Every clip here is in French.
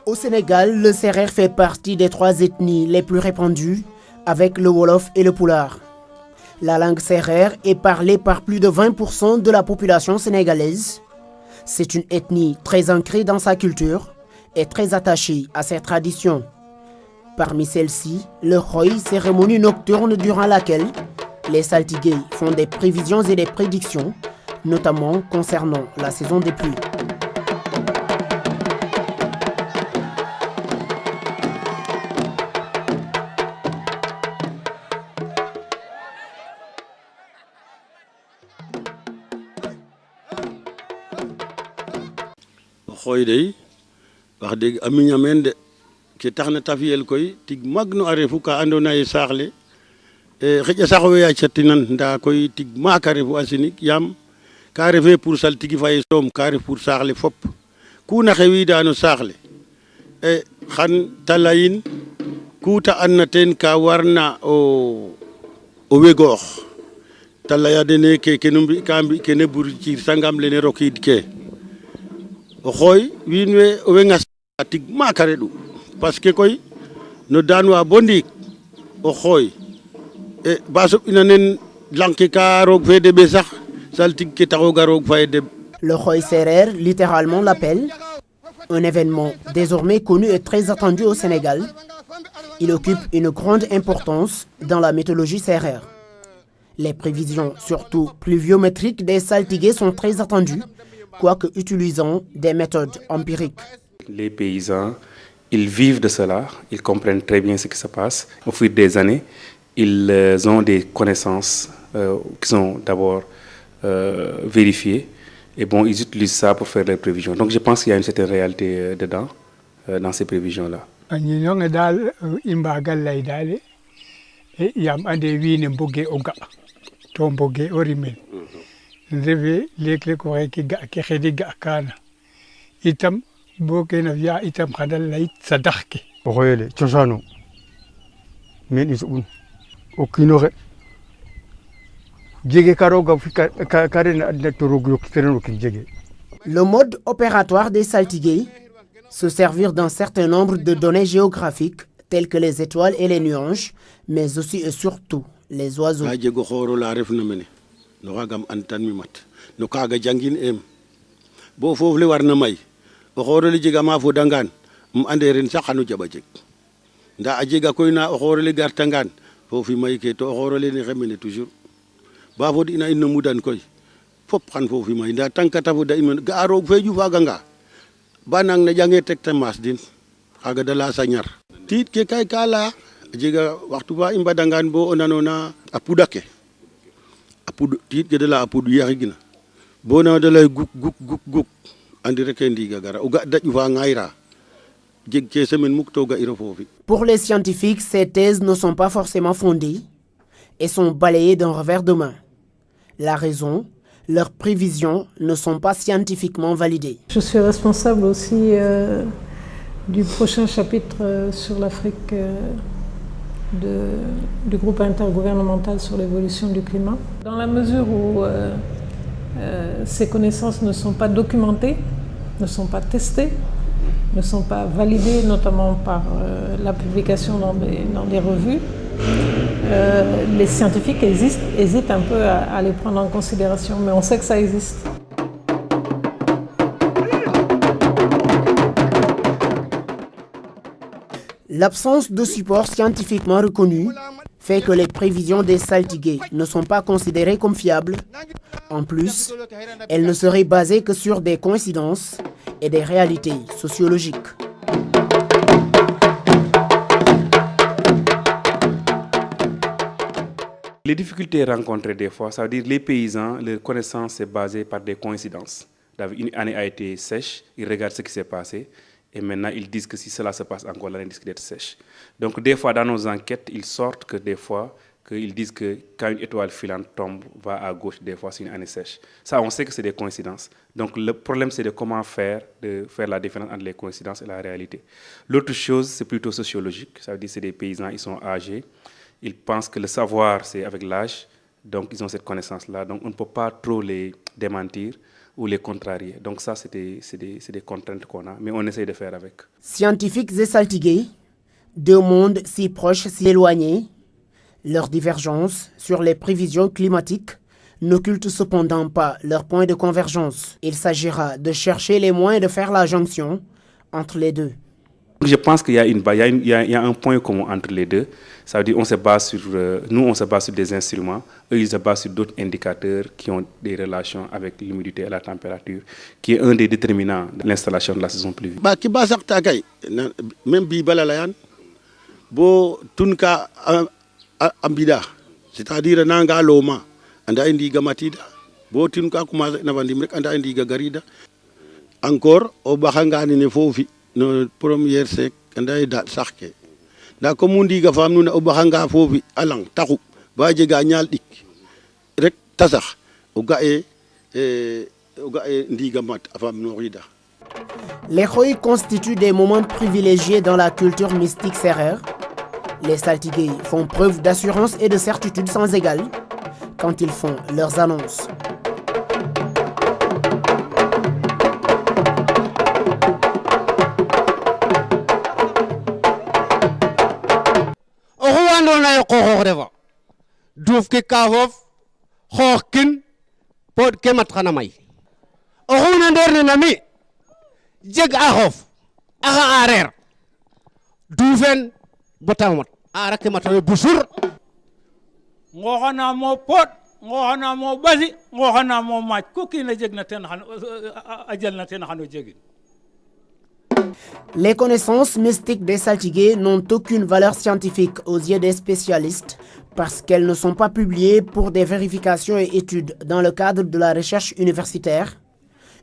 Au Sénégal, le Sérère fait partie des 3 ethnies les plus répandues, avec le Wolof et le Pulaar. La langue sérère est parlée par plus de 20% de la population sénégalaise. C'est une ethnie très ancrée dans sa culture et très attachée à ses traditions. Parmi celles-ci, le Khoy, cérémonie nocturne durant laquelle les saltigués font des prévisions et des prédictions, notamment concernant la saison des pluies. Khoy dey wax dëgg a miña meen de ke taxna ta fiyel koy tig maak no a refu ka andoona yee saax le xëƴa sax owey yacatinan ndaa koy tig maak a refu a sinig yaam ka refee pour saltigi fa soom ka ref pour saax le fop ku na xewiida no saax le xan ta layin ku ta andna teen ka warna o wegoox ta laya dene keke nu mbi'ka mbi' kene bur ciir sangam lene rokiid ke o xooy wiin we owey ngas tig maak a reɗ'u parce que koy no daanwa bo ndiik o xooy ba soɓ'ina nen lang ke ka roog fe deɓe sax saltig ke taxooga roog fa deɓ. Le Khoy Sérère, littéralement l'appel, un événement désormais connu et très attendu au Sénégal. Il occupe une grande importance dans la mythologie sérère. Les prévisions, surtout pluviométriques des saltigués, sont très attendues, quoique utilisant des méthodes empiriques. Les paysans, ils vivent de cela, ils comprennent très bien ce qui se passe. Au fil des années, ils ont des connaissances qui sont d'abord vérifiées. Et bon, ils utilisent ça pour faire leurs prévisions. Donc je pense qu'il y a une certaine réalité dedans, dans ces prévisions-là. Itam boke na via itam khadal lait sadaqke oxoyele cosano men isubun o kinore jege karoga karena adna toroglo kiteren kin jege. Le mode opératoire des saltigués, se servir d'un certain nombre de données géographiques telles que les étoiles et les nuages, mais aussi et surtout les oiseaux. No kaga jangin em bo foof le warna may o xoorole jega ma fodangaan ande ren sax xanu jaɓa jeg ndaa a jega koy na o xoorole gartangaan foofi may ke to o xoorole ne xemene toujours ba fod'ina in no mudan koy fop xan foofi may ndaa tankata foda in ga'a roog fe ƴufaaganga ba nang na jange tekta maas din xaaga da lasa ñar tiid ke kay ka laya a jega waxtu fa i mbadangaan bo o nanoona a puɗa ke a puɗ tiid ke da laya a puɗ yaxigna bona de lay guk andi rek ndiga gara o ga daju fa ngayra jeg ke semaine muk to ga iro fofi. Pour les scientifiques, ces thèses ne sont pas forcément fondées et sont balayées d'un revers de main. La raison, leurs prévisions ne sont pas scientifiquement validées. Je suis responsable aussi du prochain chapitre sur l'Afrique du groupe intergouvernemental sur l'évolution du climat. Dans la mesure où ces connaissances ne sont pas documentées, ne sont pas testées, ne sont pas validées, notamment par la publication dans des revues. Les scientifiques hésitent un peu à les prendre en considération, mais on sait que ça existe. L'absence de support scientifiquement reconnu fait que les prévisions des saltigués ne sont pas considérées comme fiables. En plus, elles ne seraient basées que sur des coïncidences et des réalités sociologiques. Les difficultés rencontrées des fois, ça veut dire les paysans, leur connaissance est basée par des coïncidences. Une année a été sèche, ils regardent ce qui s'est passé et maintenant ils disent que si cela se passe encore, l'année risque d'être sèche. Donc des fois dans nos enquêtes, ils sortent que des fois, qu'ils disent que quand une étoile filante tombe, va à gauche, des fois c'est une année sèche. Ça, on sait que c'est des coïncidences. Donc le problème, c'est de comment faire la différence entre les coïncidences et la réalité. L'autre chose, c'est plutôt sociologique. Ça veut dire que c'est des paysans, ils sont âgés. Ils pensent que le savoir, c'est avec l'âge. Donc ils ont cette connaissance-là. Donc on ne peut pas trop les démentir. ou les contrarier. Donc ça, c'est des contraintes qu'on a, mais on essaye de faire avec. Scientifiques et saltigués, deux mondes si proches, si éloignés, leurs divergences sur les prévisions climatiques n'occultent cependant pas leur point de convergence. Il s'agira de chercher les moyens de faire la jonction entre les deux. Je pense qu'il y a un point commun entre les deux. Ça veut dire on se base sur, nous, on se base sur des instruments, eux, ils se basent sur d'autres indicateurs qui ont des relations avec l'humidité et la température, qui est un des déterminants de l'installation de la saison pluvieuse. Même Bibalalayan, bo tunka ambida, c'est-à-dire nanga loma, anda indiga matida, bo tunka kuma na bandimrek anda indiga garida. Encore, au bahangani ne fofi. No première sec anday da saxke da ko mundi ga fam nu o baxanga fofi alang taxu ba jega ñal dik rek tasax o gae ndiga mat afam no rida. Les khoy constituent des moments privilégiés dans la culture mystique sérère. Les saltigués font preuve d'assurance et de certitude sans égale quand ils font leurs annonces. Douf ke kafof xooxkin pod ke mat xana may oxu na ndeer ne na mi jeg a xoof axa areer duufen bota mat aara ke matano busur ngooxana mo pod ngooxana mo ɓasi ngooxana mo maac ku kiina jeg na ten xan a jel na ten xano jegin. Les connaissances mystiques des saltigués n'ont aucune valeur scientifique aux yeux des spécialistes parce qu'elles ne sont pas publiées pour des vérifications et études dans le cadre de la recherche universitaire.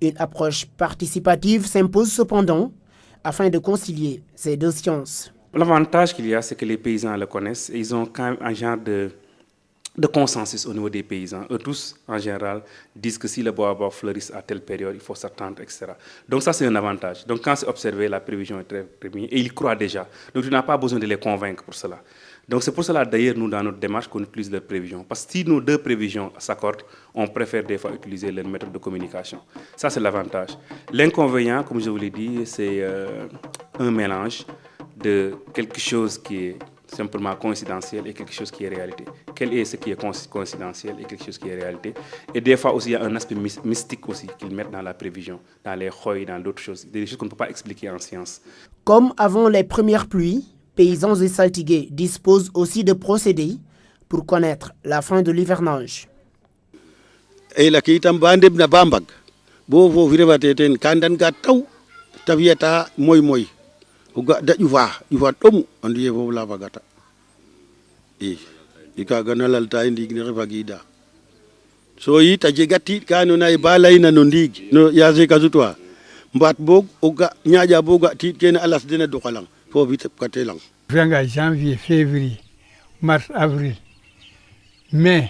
Une approche participative s'impose cependant afin de concilier ces deux sciences. L'avantage qu'il y a, c'est que les paysans le connaissent et ils ont quand même un genre de consensus au niveau des paysans. Eux tous, en général, disent que si le baobab fleurisse à telle période, il faut s'attendre, etc. Donc ça, c'est un avantage. Donc quand c'est observé, la prévision est très bien et ils croient déjà. Donc tu n'as pas besoin de les convaincre pour cela. Donc c'est pour cela, d'ailleurs, nous, dans notre démarche, qu'on utilise leurs prévisions. Parce que si nos deux prévisions s'accordent, on préfère des fois utiliser leur méthode de communication. Ça, c'est l'avantage. L'inconvénient, comme je vous l'ai dit, c'est un mélange de quelque chose qui est simplement coïncidentiel et quelque chose qui est réalité. Quel est ce qui est coïncidentiel et quelque chose qui est réalité? Et des fois aussi, il y a un aspect mystique aussi qu'ils mettent dans la prévision, dans les khoy, dans d'autres choses, des choses qu'on ne peut pas expliquer en science. Comme avant les premières pluies, paysans et saltigués disposent aussi de procédés pour connaître la fin de l'hivernage. Et la kitam bandeb na bambag, bo fo virevateten kandan ga taw taviata moy. Uga da yuva tomu andiye fo la bagata ika ganalal ta indi ne refagida so yi ta jegati kanu nay balayna no ndig no yaase kazutwa mbat bog uga nyaaja boga tit ken alas dina dukalang fo vite katelang Venga janvier février mars avril mai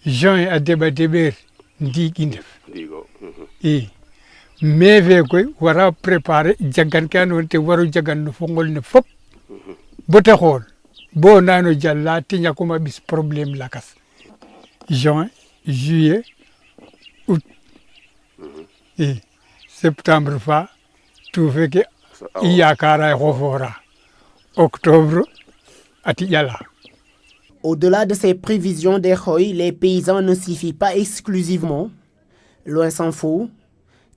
juin a déber ndig indef mais ve koy wara préparer jagan kan wonte waru jagan no fongol ne fop bota xol bo nano jalla tinya kuma bis problème lakas juin juillet août et septembre fa tout fait que iyakara xofora octobre ati yala. Au-delà de ces prévisions des khoy, les paysans ne s'y fient pas exclusivement, loin s'en faut.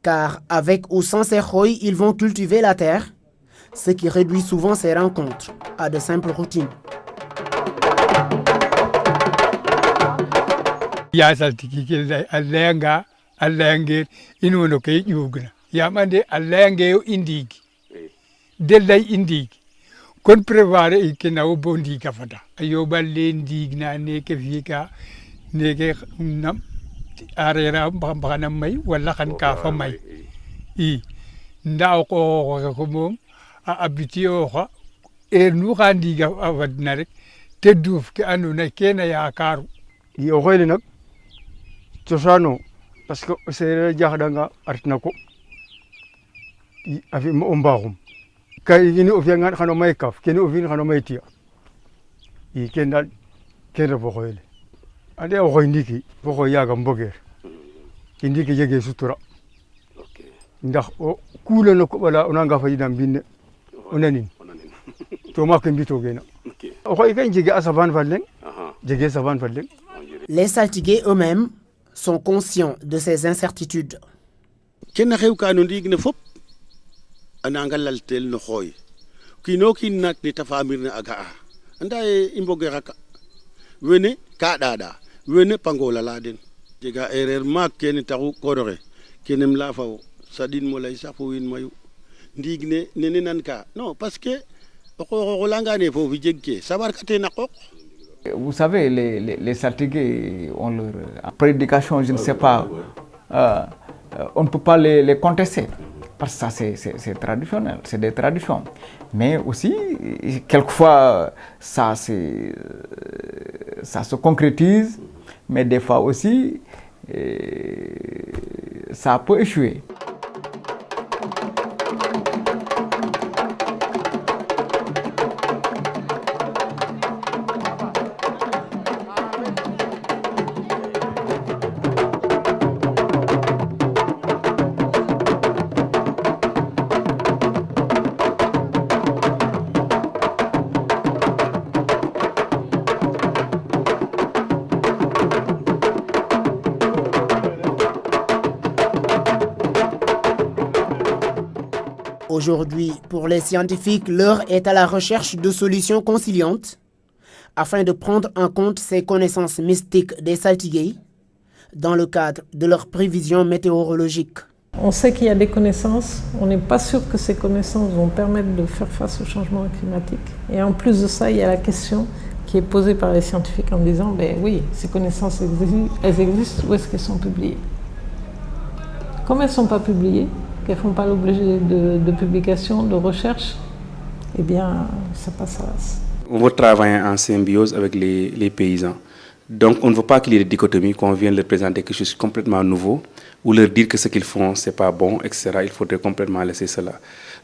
Car avec ou sans ces khoy, ils vont cultiver la terre, ce qui réduit souvent ces rencontres à de simples routines. Ya saltiki ke alenga alenge inono ke yugna ya mande alenge indigi delay indigi kon prévoir ikena o bondi kafata ayo balle ndigna ne ke fika ne ke nam arera mbana may wala kan ka fa may I ndaw ko mom a abitio ko e nu khandi ga awadna rek te duf ke andona kena yaakaru i o xele nak cosano parce que sereer jaxdanga artna ko i a fi o mbaxum kay ini o fiyangan xano may kaf kene o fiin xano may tiya i ken dal ken refo xoyele ande o xoy ndiki fo xoy yaga mbogeer indi ke jege sutura ndax o kula no ko wala onanga fayida binne onanin to ma ko mbito gena o ko ikay jege asavan fallen jege savan fallen. Les saltigués eux-mêmes sont conscients de ces incertitudes. Kenn xew ka no ndig ne fop ananga laltel no xoy kino kin nak ni tafamir ne aga anda e imboge raka wene ka dada wene pangola laden jega erreur mak ken taxu korore kenem la faw sadin mo lay sax fo win mayu ndig ne nene nan ka non parce que ko langane fofu jegke sabar kate na ko. Vous savez, les saltigués ont leur prédication, je ne sais pas, on ne peut pas les contester, parce que ça c'est traditionnel, c'est des traditions. Mais aussi, quelquefois, ça se concrétise, mais des fois aussi, ça peut échouer. Aujourd'hui, pour les scientifiques, l'heure est à la recherche de solutions conciliantes afin de prendre en compte ces connaissances mystiques des saltigués dans le cadre de leurs prévisions météorologiques. On sait qu'il y a des connaissances, on n'est pas sûr que ces connaissances vont permettre de faire face au changement climatique. Et en plus de ça, il y a la question qui est posée par les scientifiques en disant, ben oui, ces connaissances elles existent, où est-ce qu'elles sont publiées? Comme elles ne sont pas publiées, qu'elles ne font pas l'objet de publications, de recherches, eh bien, ça passe à l'as. On veut travailler en symbiose avec les paysans. Donc, on ne veut pas qu'il y ait des dichotomies, qu'on vienne leur présenter quelque chose de complètement nouveau, ou leur dire que ce qu'ils font, ce n'est pas bon, etc. Il faudrait complètement laisser cela.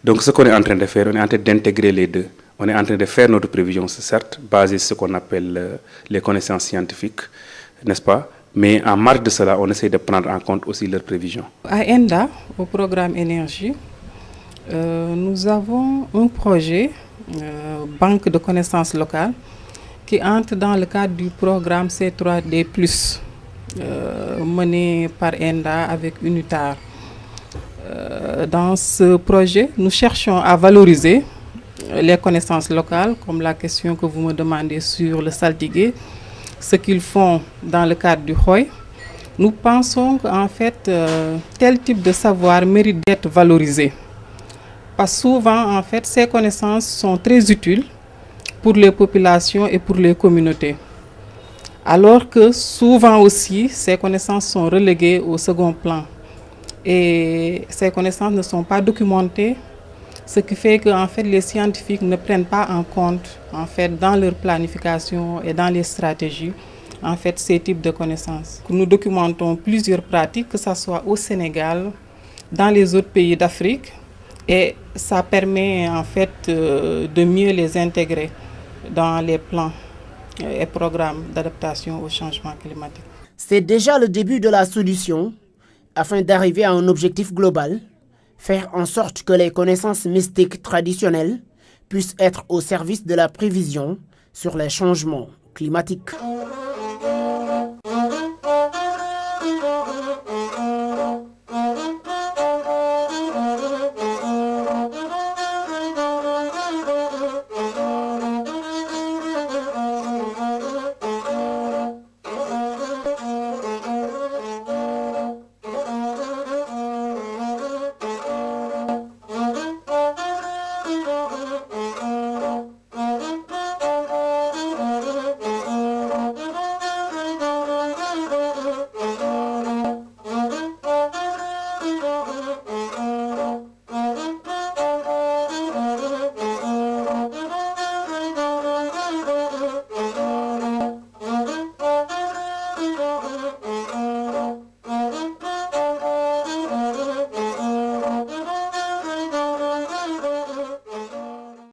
Donc, ce qu'on est en train de faire, on est en train d'intégrer les deux. On est en train de faire notre prévision, certes, basée sur ce qu'on appelle les connaissances scientifiques, n'est-ce pas? Mais en marge de cela, on essaie de prendre en compte aussi leurs prévisions. À ENDA, au programme Énergie, nous avons un projet, Banque de connaissances locales, qui entre dans le cadre du programme C3D+, mené par ENDA avec UNUTAR. Dans ce projet, nous cherchons à valoriser les connaissances locales, comme la question que vous me demandez sur le saltigué, ce qu'ils font dans le cadre du Khoy. Nous pensons qu'en fait, tel type de savoir mérite d'être valorisé. Parce que souvent, en fait, ces connaissances sont très utiles pour les populations et pour les communautés. Alors que souvent aussi, ces connaissances sont reléguées au second plan. Et ces connaissances ne sont pas documentées, ce qui fait que en fait, les scientifiques ne prennent pas en compte en fait, dans leur planification et dans les stratégies en fait, ces types de connaissances. Nous documentons plusieurs pratiques, que ce soit au Sénégal, dans les autres pays d'Afrique, et ça permet en fait de mieux les intégrer dans les plans et programmes d'adaptation au changement climatique. C'est déjà le début de la solution afin d'arriver à un objectif global, faire en sorte que les connaissances mystiques traditionnelles puissent être au service de la prévision sur les changements climatiques.